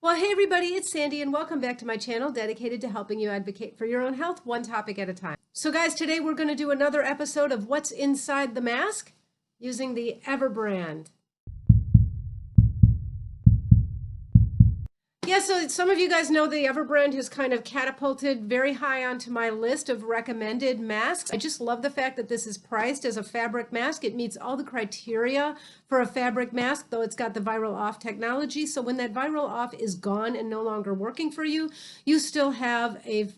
Well, hey everybody, it's Sandy and welcome back to my channel dedicated to helping you advocate for your own health, one topic at a time. So guys, today we're going to do another episode of What's Inside the Mask using the Everbrand. Yeah, so some of you guys know the Everbrand has kind of catapulted very high onto my list of recommended masks. I just love the fact that this is priced as a fabric mask. It meets all the criteria for a fabric mask, though it's got the ViralOff technology. So when that ViralOff is gone and no longer working for you, you still have a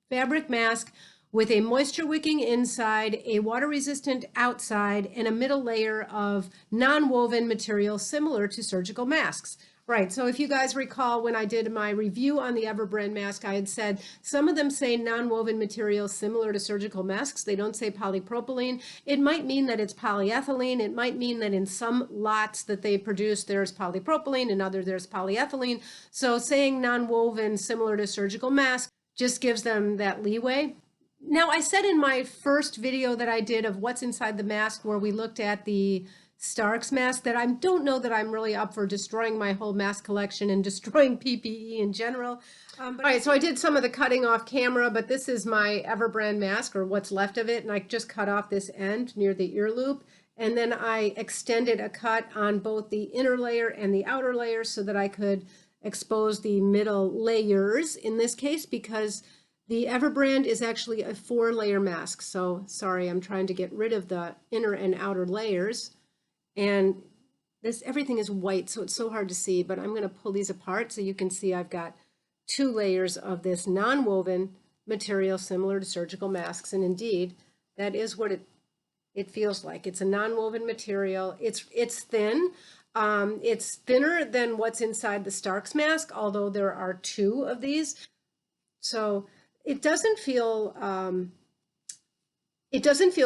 fabric mask with a moisture wicking inside, a water resistant outside, and a middle layer of non-woven material similar to surgical masks. Right, so if you guys recall when I did my review on the Everbrand mask, I had said some of them say non-woven materials similar to surgical masks. They don't say polypropylene. It might mean that it's polyethylene. It might mean that in some lots that they produce there's polypropylene, in others there's polyethylene. So saying non-woven similar to surgical masks just gives them that leeway. Now, I said in my first video that I did of what's inside the mask where we looked at the Stark's mask that I don't know that I'm really up for destroying my whole mask collection and destroying PPE in general. All right, so I did some of the cutting off camera, but this is my Everbrand mask or what's left of it. And I just cut off this end near the ear loop. And then I extended a cut on both the inner layer and the outer layer so that I could expose the middle layers in this case, because the Everbrand is actually a 4-layer mask. So sorry, I'm trying to get rid of the inner and outer layers. And everything is white, so it's so hard to see, but I'm going to pull these apart so you can see I've got 2 layers of this non-woven material similar to surgical masks. And indeed, that is what it feels like. It's a non-woven material. It's thin. It's thinner than what's inside the Stark's mask, although there are 2 of these. So it doesn't feel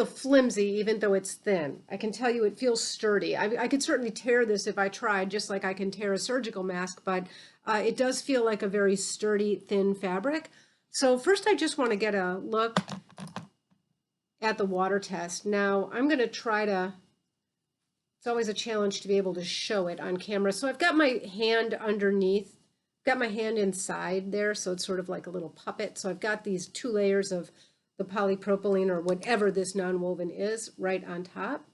flimsy, even though it's thin. I can tell you it feels sturdy. I could certainly tear this if I tried, just like I can tear a surgical mask, but it does feel like a very sturdy, thin fabric. So first I just want to get a look at the water test. Now I'm going to try to, it's always a challenge to be able to show it on camera. So I've got my hand underneath, got my hand inside there, so it's sort of like a little puppet. So I've got these 2 layers of the polypropylene or whatever this non-woven is right on top.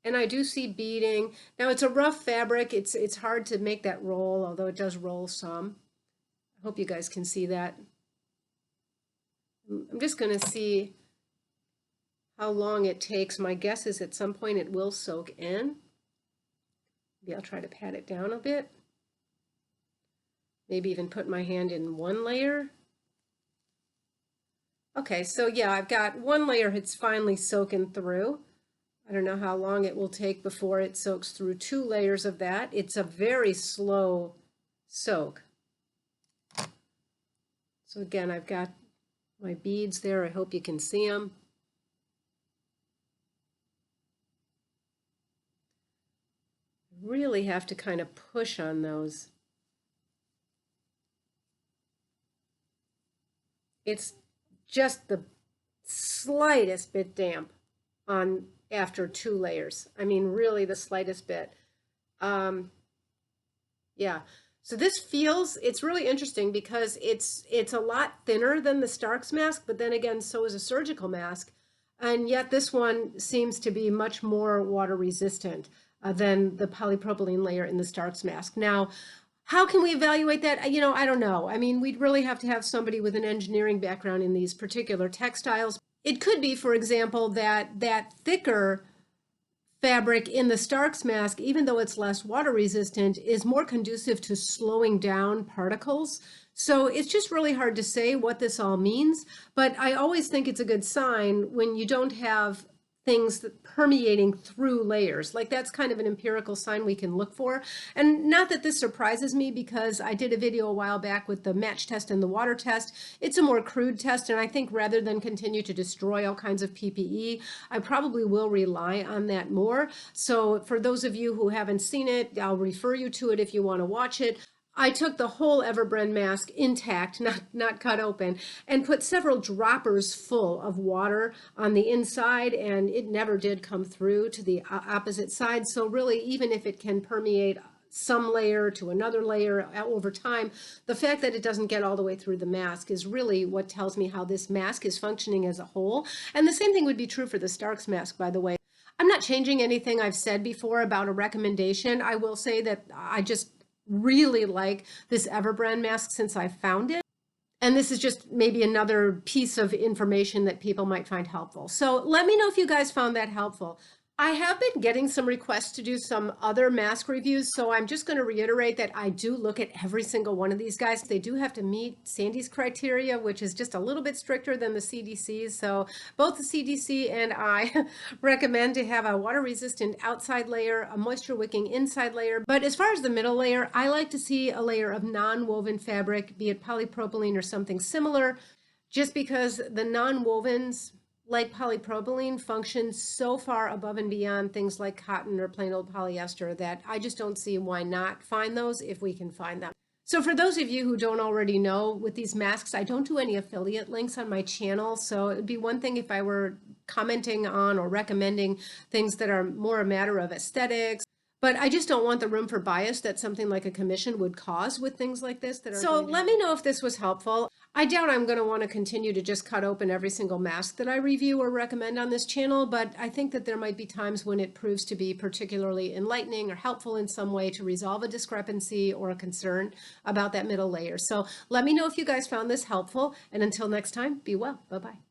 And I do see beading. Now it's a rough fabric. It's hard to make that roll, although it does roll some. I hope you guys can see that. I'm just going to see how long it takes. My guess is at some point it will soak in. Maybe I'll try to pat it down a bit. Maybe even put my hand in 1 layer. Okay, so yeah, I've got 1 layer it's finally soaking through. I don't know how long it will take before it soaks through 2 layers of that. It's a very slow soak. So again, I've got my beads there. I hope you can see them. Really have to kind of push on those. It's just the slightest bit damp on after 2 layers. I mean, really the slightest bit. Yeah. So this feels, it's really interesting because it's a lot thinner than the Stark's mask, but then again, so is a surgical mask. And yet this one seems to be much more water resistant than the polypropylene layer in the Stark's mask. Now, how can we evaluate that? You know, I don't know. I mean, we'd really have to have somebody with an engineering background in these particular textiles. It could be, for example, that thicker fabric in the Stark's mask, even though it's less water resistant, is more conducive to slowing down particles. So it's just really hard to say what this all means. But I always think it's a good sign when you don't have things that permeating through layers. Like that's kind of an empirical sign we can look for. And not that this surprises me because I did a video a while back with the match test and the water test. It's a more crude test, and I think rather than continue to destroy all kinds of PPE, I probably will rely on that more. So for those of you who haven't seen it, I'll refer you to it if you want to watch it. I took the whole Everbrand mask intact, not cut open, and put several droppers full of water on the inside, and it never did come through to the opposite side. So really, even if it can permeate some layer to another layer over time. The fact that it doesn't get all the way through the mask is really what tells me how this mask is functioning as a whole. And the same thing would be true for the Starks mask, by the way. I'm not changing anything I've said before about a recommendation. I will say that I just really like this Everbrand mask since I found it. And this is just maybe another piece of information that people might find helpful. So let me know if you guys found that helpful. I have been getting some requests to do some other mask reviews, so I'm just going to reiterate that I do look at every single one of these guys. They do have to meet Sandy's criteria, which is just a little bit stricter than the CDC's. So both the CDC and I recommend to have a water-resistant outside layer, a moisture-wicking inside layer. But as far as the middle layer, I like to see a layer of non-woven fabric, be it polypropylene or something similar, just because the non-wovens, like polypropylene, functions so far above and beyond things like cotton or plain old polyester that I just don't see why not find those if we can find them. So for those of you who don't already know, with these masks, I don't do any affiliate links on my channel. So it would be one thing if I were commenting on or recommending things that are more a matter of aesthetics. But I just don't want the room for bias that something like a commission would cause with things like this. So let me know if this was helpful. I doubt I'm going to want to continue to just cut open every single mask that I review or recommend on this channel, but I think that there might be times when it proves to be particularly enlightening or helpful in some way to resolve a discrepancy or a concern about that middle layer. So let me know if you guys found this helpful, and until next time, be well. Bye-bye.